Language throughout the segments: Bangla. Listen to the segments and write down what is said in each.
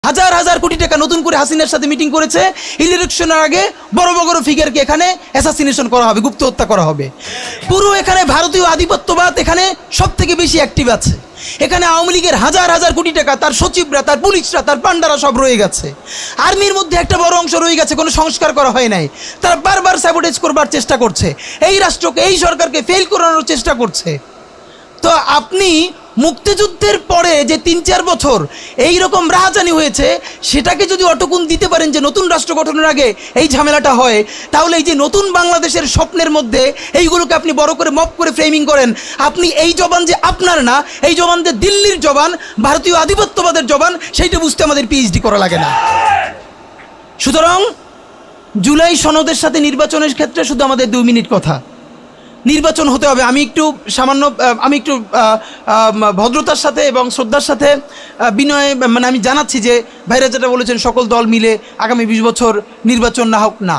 হাজার হাজার কোটি টাকা নতুন করে হাসিনার সাথে মিটিং করেছে, ইলেকশনের আগে বড় বড় ফিগারকে এখানে অ্যাসাসিনেশন করা হবে, গুপ্ত হত্যা করা হবে। পুরো এখানে ভারতীয় আধিপত্যবাদ এখানে সব থেকে বেশি অ্যাক্টিভ আছে। এখানে আওয়ামী লীগের হাজার হাজার কোটি টাকা, তার সচিবরা, তার পুলিশরা, তার পান্ডারা সব রয়ে গেছে। আর্মির মধ্যে একটা বড় অংশ রয়ে গেছে, কোনো সংস্কার করা হয় নাই। তারা বারবার স্যাবোটেজ করবার চেষ্টা করছে, এই রাষ্ট্রকে, এই সরকারকে ফেল করানোর চেষ্টা করছে। তো আপনি মুক্তিযুদ্ধের পরে যে ৩-৪ বছর এই রকম রাহাজানি হয়েছে, সেটাকে যদি অটকুন দিতে পারেন যে নতুন রাষ্ট্র গঠনের আগে এই ঝামেলাটা হয়, তাহলে এই যে নতুন বাংলাদেশের স্বপ্নের মধ্যে এইগুলোকে আপনি বড় করে মপ করে ফ্রেমিং করেন, আপনি এই জবান যে আপনার না, এই জবান যে দিল্লির জবান, ভারতীয় আধিপত্যবাদের জবান, সেইটা বুঝতে আমাদের পিএইচডি করা লাগে না। সুতরাং জুলাই সনদের সাথে নির্বাচনের ক্ষেত্রে শুধু আমাদের 2 মিনিট কথা। নির্বাচন হতে হবে। আমি একটু ভদ্রতার সাথে এবং শ্রদ্ধার সাথে বিনয় আমি জানাচ্ছি যে ভাইরা যেটা বলেছেন সকল দল মিলে আগামী 20 বছর নির্বাচন না হোক, না,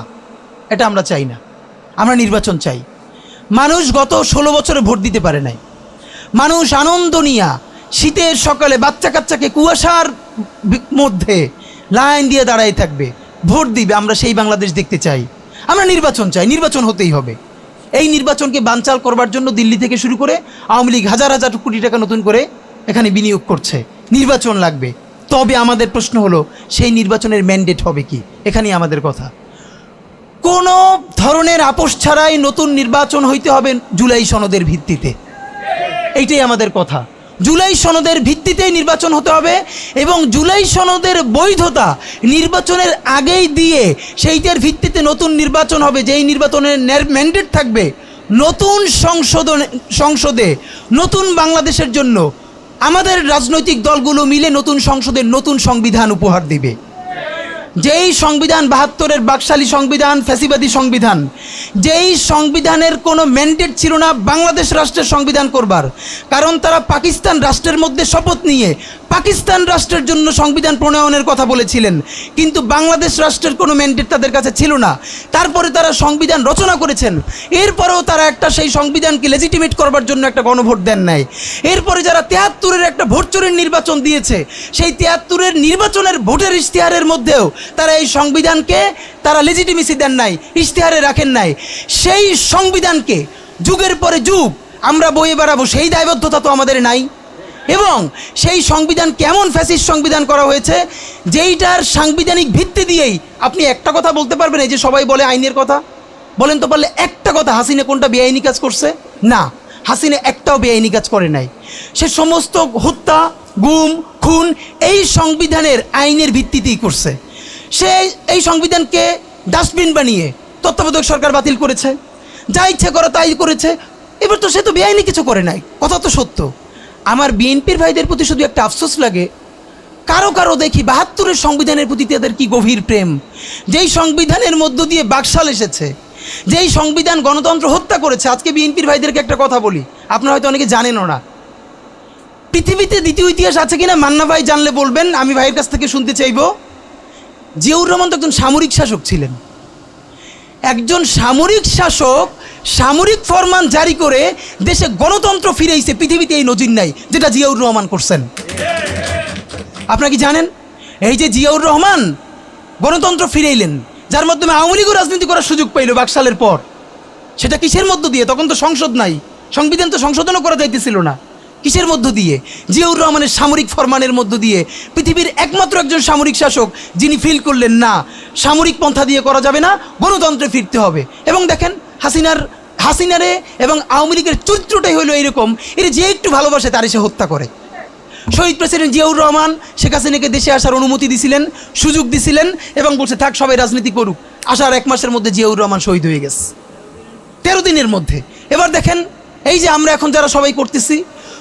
এটা আমরা চাই না। আমরা নির্বাচন চাই। মানুষ গত 16 বছরে ভোট দিতে পারে নাই। মানুষ আনন্দ নিয়া শীতের সকালে বাচ্চা কাচ্চাকে কুয়াশার মধ্যে লাইন দিয়ে দাঁড়াই থাকবে, ভোট দিবে। আমরা সেই বাংলাদেশ দেখতে চাই। আমরা নির্বাচন চাই, নির্বাচন হতেই হবে। এই নির্বাচনকে বানচাল করবার জন্য দিল্লি থেকে শুরু করে আওয়ামী লীগ হাজার হাজার কোটি টাকা নতুন করে এখানে বিনিয়োগ করছে। নির্বাচন লাগবে। তবে আমাদের প্রশ্ন হলো, সেই নির্বাচনের ম্যান্ডেট হবে কি? এখানেই আমাদের কথা। কোনো ধরনের আপোষ ছাড়াই নতুন নির্বাচন হইতে হবে জুলাই সনদের ভিত্তিতে। এইটাই আমাদের কথা। জুলাই সনদের ভিত্তিতেই নির্বাচন হতে হবে এবং জুলাই সনদের বৈধতা নির্বাচনের আগেই দিয়ে সেইটার ভিত্তিতে নতুন নির্বাচন হবে, যেই নির্বাচনের ম্যান্ডেট থাকবে নতুন সংসদে নতুন বাংলাদেশের জন্য আমাদের রাজনৈতিক দলগুলো মিলে নতুন সংসদের নতুন সংবিধান উপহার দিবে। যেই সংবিধান 72-এর বাকশালী সংবিধান, ফ্যাসিবাদী সংবিধান, যেই সংবিধানের কোনো ম্যান্ডেট ছিল না বাংলাদেশ রাষ্ট্রের সংবিধান করবার, কারণ তারা পাকিস্তান রাষ্ট্রের মধ্যে শপথ নিয়ে পাকিস্তান রাষ্ট্রের জন্য সংবিধান প্রণয়নের কথা বলেছিলেন, কিন্তু বাংলাদেশ রাষ্ট্রের কোনো ম্যান্ডেট তাদের কাছে ছিল না। তারপরে তারা সংবিধান রচনা করেছেন, এরপরেও তারা একটা সেই সংবিধানকে লেজিটিমেট করবার জন্য একটা গণভোট দেন নাই। এরপরে যারা 73-এর একটা ভোট চোরের নির্বাচন দিয়েছে, সেই 73-এর নির্বাচনের ভোটের ইশতেহারের মধ্যেও তারা এই সংবিধানকে তারা লেজিটিমেসি দেন নাই, ইশতেহারে রাখেন নাই। সেই সংবিধানকে যুগের পরে যুগ আমরা বয়ে বেড়াবো, সেই দায়বদ্ধতা তো আমাদের নাই। এবং সেই সংবিধান কেমন ফ্যাসিস্ট সংবিধান করা হয়েছে, যেইটার সাংবিধানিক ভিত্তি দিয়েই আপনি একটা কথা বলতে পারবেন। এই যে সবাই বলে আইনের কথা, বলেন তো পারলে একটা কথা, হাসিনা কোনটা বেআইনি কাজ করছে? না, হাসিনা একটাও বেআইনি কাজ করে নাই। সে সমস্ত হত্যা, গুম, খুন এই সংবিধানের আইনের ভিত্তিতেই করছে। সে এই সংবিধানকে ডাস্টবিন বানিয়ে তত্ত্বাবধায়ক সরকার বাতিল করেছে, যা ইচ্ছে করে তাই করেছে। এবার তো সে তো বেআইনি কিছু করে নাই, কথা তো সত্য। আমার বিএনপির ভাইদের প্রতি শুধু একটা আফসোস লাগে, কারো কারো দেখি 72-এর সংবিধানের প্রতি তাদের কি গভীর প্রেম। যেই সংবিধানের মধ্য দিয়ে বাকশাল এসেছে, যেই সংবিধান গণতন্ত্র হত্যা করেছে। আজকে বিএনপির ভাইদেরকে একটা কথা বলি, আপনারা হয়তো অনেকে জানেনও না। পৃথিবীতে দ্বিতীয় ইতিহাস আছে কিনা মান্না ভাই জানলে বলবেন, আমি ভাইয়ের কাছ থেকে শুনতে চাইব। জিয়াউর রহমান তো একজন সামরিক শাসক ছিলেন। একজন সামরিক শাসক সামরিক ফরমান জারি করে দেশে গণতন্ত্র ফিরেইছে, পৃথিবীতে এই নজির নাই যেটা জিয়াউর রহমান করছেন। আপনারা কি জানেন? এই যে জিয়াউর রহমান গণতন্ত্র ফিরাইলেন, যার মাধ্যমে আওয়ামী লীগও রাজনীতি করার সুযোগ পাইল বাকশালের পর, সেটা কিসের মধ্য দিয়ে? তখন তো সংসদ নাই, সংবিধান তো সংশোধনও করা যাইতেছিল না। কিসের মধ্য দিয়ে? জিয়াউর রহমানের সামরিক ফরমানের মধ্য দিয়ে। পৃথিবীর একমাত্র একজন সামরিক শাসক যিনি ফিল করলেন না, সামরিক পন্থা দিয়ে করা যাবে না, গণতন্ত্রে ফিরতে হবে। এবং দেখেন হাসিনারে এবং আওয়ামী লীগের চরিত্রটাই হলো এইরকম, এর যে একটু ভালোবাসে তার সে হত্যা করে। শহীদ প্রেসিডেন্ট জিয়াউর রহমান শেখ হাসিনাকে দেশে আসার অনুমতি দিছিলেন, সুযোগ দিছিলেন এবং বলছে থাক সবাই রাজনীতি করুক। আসার 1 মাসের মধ্যে জিয়াউর রহমান শহীদ হয়ে গেছে, 13 দিনের মধ্যে। এবার দেখেন এই যে আমরা এখন যারা সবাই করতেছি,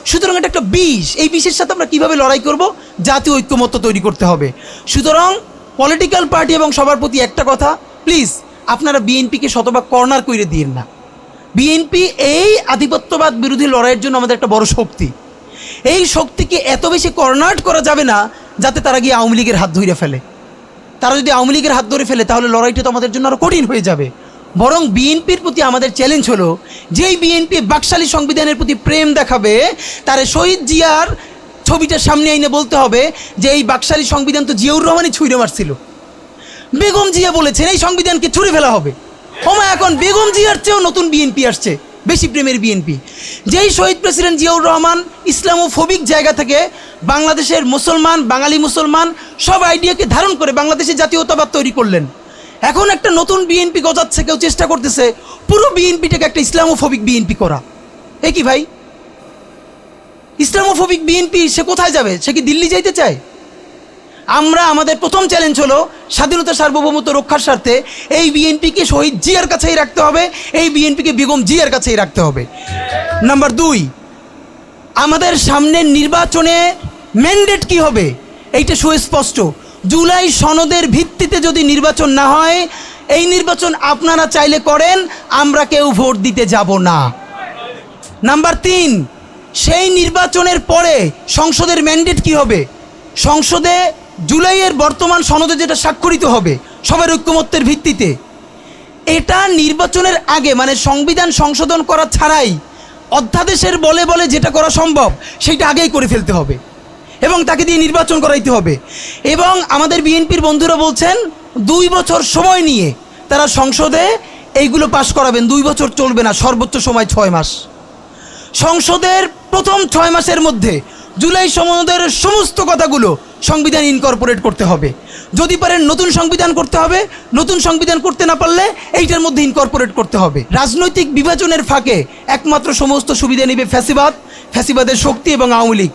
সুতরাং এটা একটা বিষ। এই বিষের সাথে আমরা কীভাবে লড়াই করব? জাতীয় ঐক্যমত্য তৈরি করতে হবে। সুতরাং পলিটিক্যাল পার্টি এবং সবার প্রতি একটা কথা, প্লিজ আপনারা বিএনপিকে শতভাগ কর্নার করে দিয়েন না। বিএনপি এই আধিপত্যবাদ বিরোধী লড়াইয়ের জন্য আমাদের একটা বড় শক্তি। এই শক্তিকে এত বেশি কর্নার করা যাবে না যাতে তারা গিয়ে আওয়ামী লীগের হাত ধরে ফেলে। তারা যদি আওয়ামী লীগের হাত ধরে ফেলে তাহলে লড়াইটা তো আমাদের জন্য আরও কঠিন হয়ে যাবে। বরং বিএনপির প্রতি আমাদের চ্যালেঞ্জ হলো, যেই বিএনপি বাকশালী সংবিধানের প্রতি প্রেম দেখাবে, তারে শহীদ জিয়ার ছবিটা সামনে আইনে বলতে হবে যে এই বাকশালী সংবিধান তো জিয়াউর রহমানই ছুঁড়ে মারছিল। বেগম জিয়া বলেছেন এই সংবিধানকে ছুঁড়ে ফেলা হবে। ওমা এখন বেগম জিয়ার চেয়েও নতুন বিএনপি আসছে, বেশি প্রেমের বিএনপি। যেই শহীদ প্রেসিডেন্ট জিয়াউর রহমান ইসলামোফোবিক জায়গা থেকে বাংলাদেশের মুসলমান, বাঙালি মুসলমান সব আইডিয়াকে ধারণ করে বাংলাদেশের জাতীয়তাবাদ তৈরি করলেন। এখন একটা নতুন বিএনপি গজাচ্ছে, কেউ চেষ্টা করতেছে পুরো বিএনপিটাকে একটা ইসলামোফোবিক বিএনপি করা। এ কি ভাই, ইসলামোফোবিক বিএনপি সে কোথায় যাবে? সে কি দিল্লি যাইতে চায়? আমরা আমাদের প্রথম চ্যালেঞ্জ হলো স্বাধীনতা সার্বভৌমত্ব রক্ষার স্বার্থে এই বিএনপিকে শহীদ জিয়ার কাছেই রাখতে হবে, এই বিএনপিকে বেগম জিয়ার কাছেই রাখতে হবে। নাম্বার 2, আমাদের সামনের নির্বাচনে ম্যান্ডেট কি হবে এইটা সুস্পষ্ট। জুলাই সনদের ভিত্তিতে যদি নির্বাচন না হয়, এই নির্বাচন আপনারা চাইলে করেন, আমরা কেউ ভোট দিতে যাব না। নাম্বার 3, সেই নির্বাচনের পরে সংসদের ম্যান্ডেট কি হবে? সংসদে জুলাইয়ের বর্তমান সনদে যেটা স্বাক্ষরিত হবে সবার ঐক্যমত্যের ভিত্তিতে, এটা নির্বাচনের আগে মানে সংবিধান সংশোধন করা ছাড়াই অধ্যাদেশের বলে বলে যেটা করা সম্ভব সেটা আগেই করে ফেলতে হবে এবং তাকে দিয়ে নির্বাচন করাইতে হবে। এবং আমাদের বিএনপির বন্ধুরা বলছেন 2 বছর সময় নিয়ে তারা সংসদে এইগুলো পাশ করাবেন। 2 বছর চলবে না, সর্বোচ্চ সময় 6 মাস। সংসদের প্রথম 6 মাসের মধ্যে জুলাই সনদের সমস্ত কথাগুলো সংবিধান ইনকর্পোরেট করতে হবে। যদি পারেন নতুন সংবিধান করতে হবে, নতুন সংবিধান করতে না পারলে এইটার মধ্যে ইনকর্পোরেট করতে হবে। রাজনৈতিক বিভাজনের ফাঁকে একমাত্র সমস্ত সুবিধা নেবে ফ্যাসিবাদ, ফ্যাসিবাদের শক্তি এবং আওয়ামী লীগ।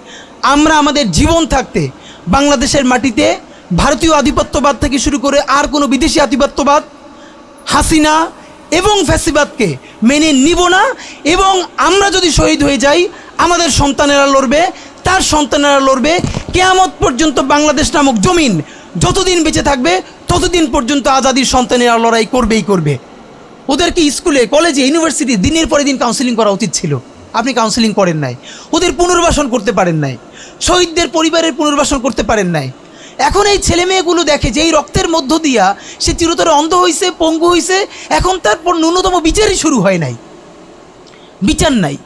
আমরা আমাদের জীবন থাকতে বাংলাদেশের মাটিতে ভারতীয় আধিপত্যবাদ থেকে শুরু করে আর কোনো বিদেশি আধিপত্যবাদ, হাসিনা এবং ফ্যাসিবাদকে মেনে নিব না। এবং আমরা যদি শহীদ হয়ে যাই, আমাদের সন্তানেরা লড়বে, তার সন্তানেরা লড়বে। কিয়ামত পর্যন্ত বাংলাদেশ নামক জমিন যতদিন বেঁচে থাকবে ততদিন পর্যন্ত আজাদির সন্তানেরা লড়াই করবেই করবে। ওদেরকে স্কুলে, কলেজে, ইউনিভার্সিটি দিনের পরে দিন কাউন্সিলিং করা উচিত ছিল। আপনি কাউন্সিলিং করেন নাই, ওদের পুনর্বাসন করতে পারেন নাই, শহীদদের পরিবারের পুনর্বাসন করতে পারেন নাই। এখন এই ছেলে মেয়েগুলো দেখে যে এই রক্তের মধ্য দিয়া সে চিরতরে অন্ধ হয়েছে, পঙ্গু হয়েছে, এখন তারপর ন্যূনতম বিচারই শুরু হয় নাই, বিচার নাই,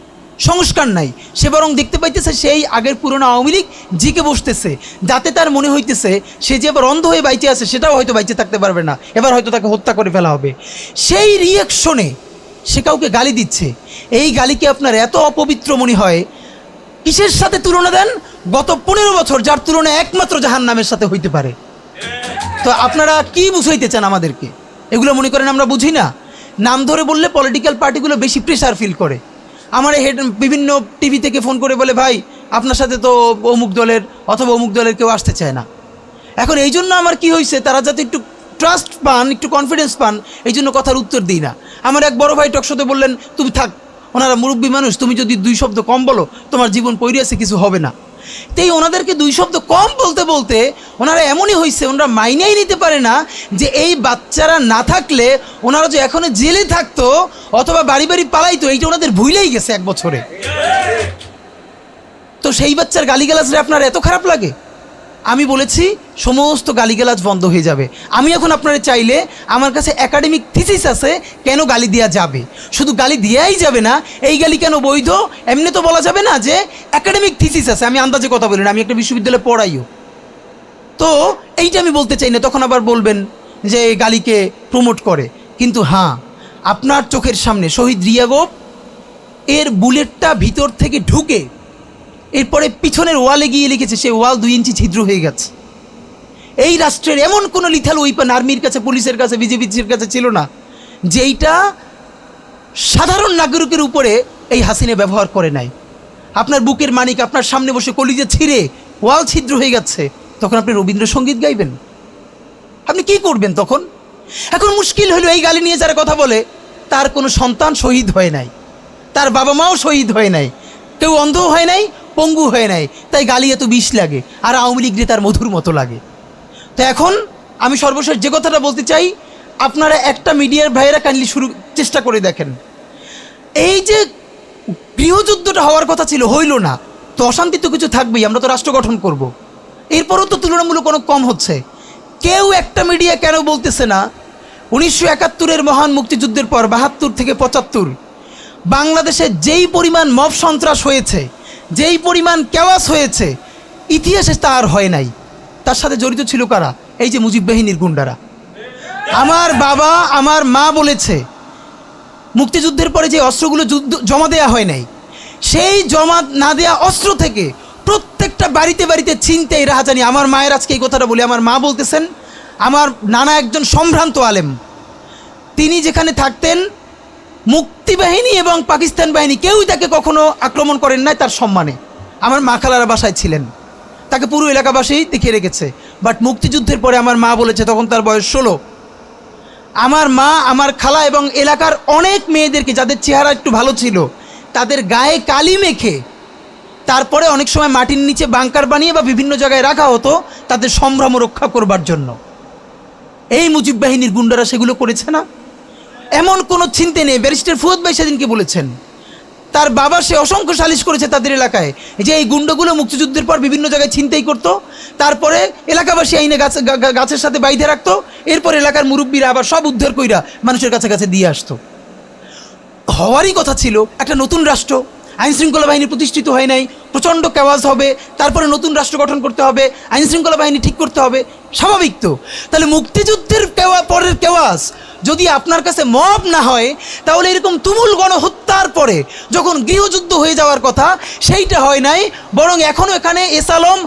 সংস্কার নাই। সে বরং দেখতে পাইতেছে সেই আগের পুরনো আওয়ামী লীগ জিকে বসতেছে, যাতে তার মনে হইতেছে সে যে এবার অন্ধ হয়ে বাইচে আছে সেটাও হয়তো বাইচে থাকতে পারবে না, এবার হয়তো তাকে হত্যা করে ফেলা হবে। সেই রিয়াকশনে সে কাউকে গালি দিচ্ছে। এই গালিকে আপনার এত অপবিত্র মনে হয়, কিসের সাথে তুলনা দেন? গত 15 বছর যার তুলনা একমাত্র জাহান্নামের সাথে হইতে পারে। তো আপনারা কি বুঝাইতে চান আমাদেরকে? এগুলো মনে করেন আমরা বুঝি না? নাম ধরে বললে পলিটিক্যাল পার্টিগুলো বেশি প্রেশার ফিল করে। আমার বিভিন্ন টিভি থেকে ফোন করে বলে, ভাই আপনার সাথে তো অমুক দলের অথবা অমুক দলের কেউ আসতে চায় না। এখন এই জন্য আমার কি হয়েছে, তারা যাতে একটু ট্রাস্ট পান, একটু কনফিডেন্স পান, এই জন্য কথার উত্তর দিই না। আমার এক বড় ভাই টকশোতে বললেন, তুমি থাক, ওনারা মুরব্বী মানুষ, তুমি যদি 2 শব্দ কম বলো তোমার জীবন পড়ে আছে, কিছু হবে না। তাই ওনাদেরকে 2 শব্দ কম বলতে বলতে ওনারা এমনই হয়েছে, ওনারা মাইনেই নিতে পারে না যে এই বাচ্চারা না থাকলে ওনারা যে এখনো জেলে থাকতো অথবা বাড়ি বাড়ি পালাইতো, এইটা ওনাদের ভুলেই গেছে 1 বছরে। তো সেই বাচ্চার গালিগালাজরে আপনার এত খারাপ লাগে? আমি বলেছি সমস্ত গালিগালাজ বন্ধ হয়ে যাবে। আমি এখন আপনারা চাইলে আমার কাছে একাডেমিক থিসিস আছে কেন গালি দেওয়া যাবে। শুধু গালি দেওয়াই যাবে না, এই গালি কেন বৈধ এমনি তো বলা যাবে না, যে একাডেমিক থিসিস আছে। আমি আন্দাজে কথা বলি না, আমি একটা বিশ্ববিদ্যালয়ে পড়াইও। তো এইটা আমি বলতে চাই না, তখন আবার বলবেন যে গালিকে প্রমোট করে। কিন্তু হ্যাঁ, আপনার চোখের সামনে শহীদ রিয়াগোপ এর বুলেটটা ভিতর থেকে ঢুকে এরপরে পিছনের ওয়ালে গিয়ে লিখেছে, সেই ওয়াল 2 ইঞ্চি ছিদ্র হয়ে গেছে। এই রাষ্ট্রের এমন কোনো লিথাল ওয়েপন আর্মির কাছে, পুলিশের কাছে, বিজেপির কাছে ছিল না যেইটা সাধারণ নাগরিকের উপরে এই হাসিনা ব্যবহার করে নাই। আপনার বুকের মানিক আপনার সামনে বসে কলিজা ছিঁড়ে ওয়াল ছিদ্র হয়ে যাচ্ছে, তখন আপনি রবীন্দ্রসঙ্গীত গাইবেন? আপনি কি করবেন তখন? এখন মুশকিল হলো, এই গালি নিয়ে যারা কথা বলে তার কোনো সন্তান শহীদ হয় নাই, তার বাবা মাও শহীদ হয় নাই, কেউ অন্ধ হয় নাই, পঙ্গু হয়ে নাই, তাই গালি এত বিষ লাগে, আর আওয়ামী লীগ তার মধুর মতো লাগে। তো এখন আমি সর্বশেষ যে কথাটা বলতে চাই, আপনারা একটা মিডিয়ার ভাইয়েরা কাইন্ডলি চেষ্টা করে দেখেন, এই যে গৃহযুদ্ধটা হওয়ার কথা ছিল, হইল না, তো অশান্তি তো কিছু থাকবেই, আমরা তো রাষ্ট্র গঠন করব। এরপরও তো তুলনামূলক অনেক কম হচ্ছে। কেউ একটা মিডিয়া কেন বলতেছে না 1971-এর মহান মুক্তিযুদ্ধের পর 72 থেকে 75 বাংলাদেশে যেই পরিমাণ মব সন্ত্রাস হয়েছে, যেই পরিমাণ কেওয়াস হয়েছে, ইতিহাসে তা আর হয় নাই। তার সাথে জড়িত ছিল কারা? এই যে মুজিব বাহিনীর গুন্ডারা। আমার বাবা আমার মা বলেছে মুক্তিযুদ্ধের পরে যে অস্ত্রগুলো জমা দেওয়া হয় নাই, সেই জমা না দেওয়া অস্ত্র থেকে প্রত্যেকটা বাড়িতে বাড়িতে ছিনতাই রাহাজানি। আমার মায়ের আজকে এই কথাটা বলি, আমার মা বলতেছেন আমার নানা একজন সম্ভ্রান্ত আলেম, তিনি যেখানে থাকতেন মুক্তিবাহিনী এবং পাকিস্তান বাহিনী কেউই তাকে কখনো আক্রমণ করেন নাই তার সম্মানে। আমার মা খালারা বাসায় ছিলেন, তাকে পুরো এলাকাবাসী দেখিয়ে রেখেছে। বাট মুক্তিযুদ্ধের পরে আমার মা বলেছে, তখন তার বয়স 16, আমার মা আমার খালা এবং এলাকার অনেক মেয়েদেরকে যাদের চেহারা একটু ভালো ছিল তাদের গায়ে কালি মেখে তারপরে অনেক সময় মাটির নিচে বাংকার বানিয়ে বা বিভিন্ন জায়গায় রাখা হতো তাদের সম্ভ্রম রক্ষা করবার জন্য। এই মুজিব বাহিনীর গুন্ডারা সেগুলো করেছে না? এমন কোনো চিন্তা নেই। ব্যারিস্টার ফুয়াদ ভাই সেদিনকে বলেছেন তার বাবা সে অসংখ্য সালিশ করেছে তাদের এলাকায় যে এই গুন্ডাগুলো মুক্তিযুদ্ধের পর বিভিন্ন জায়গায় ছিনতাই করতো, তারপরে এলাকাবাসী আইনে গাছের সাথে বাইধে রাখতো, এরপর এলাকার মুরব্বীরা আবার সব উদ্ধার কইরা মানুষের কাছে কাছে দিয়ে আসতো। হওয়ারই কথা ছিল একটা নতুন রাষ্ট্র, আইনশৃঙ্খলা বাহিনী প্রতিষ্ঠিত হয় নাই, প্রচণ্ড কেওয়াজ হবে, তারপরে নতুন রাষ্ট্র গঠন করতে হবে, আইনশৃঙ্খলা বাহিনী ঠিক করতে হবে, স্বাভাবিক তো। তাহলে মুক্তিযুদ্ধের পরের কেওয়াজ যদি আপনার কাছে মব না হয়, তাহলে এরকম তুমুল গণহত্যার পরে যখন গৃহযুদ্ধ হয়ে যাওয়ার কথা সেইটা হয় নাই, বরং এখনও এখানে এস আলম